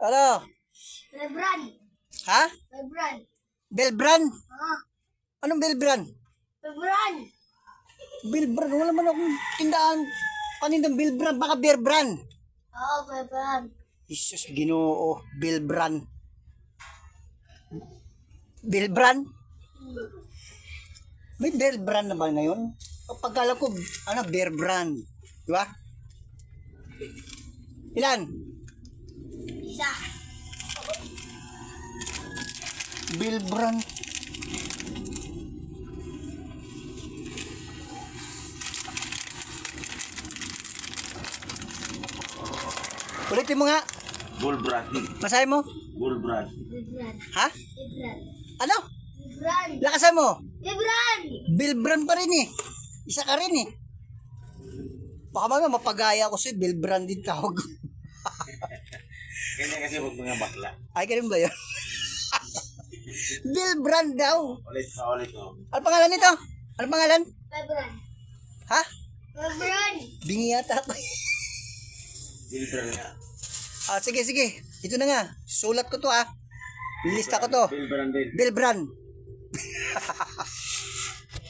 Ano? Lebran. Ha? Lebran. Belbran? Ah, Anong Belbran? Lebran. Belbran? Wala man akong tindahan. Kanindang Belbran? Baka Berbran. Oo, Lebran. Jesus, Ginoo. Belbran. Belbran? May Belbran na ba ngayon? Pagkala ko, Berbran. Di ba? Ilan? Isa. Belbran. Ulitin mo nga. Bullbrand. Masahe mo. Bullbrand. Lebran. Ha? Lebran. Ano? Lebran. Lakasan mo. Lebran. Belbran pa rin eh. Isa ka rin eh. Baka mga mapagaya ko sa'yo, Belbran din tawag ko. Kanya kasi huwag mga bakla. Ay, ganun ba yun? Belbran daw. Ulit ko. Ano pangalan nito? Ano pangalan? Lebran. Ha? Lebran. Bingi yata ako. Bullbrand nga. Sige, sige. Ito na nga. Sulat ko to ah. Lista ko to. Bullbrand din. Belbran.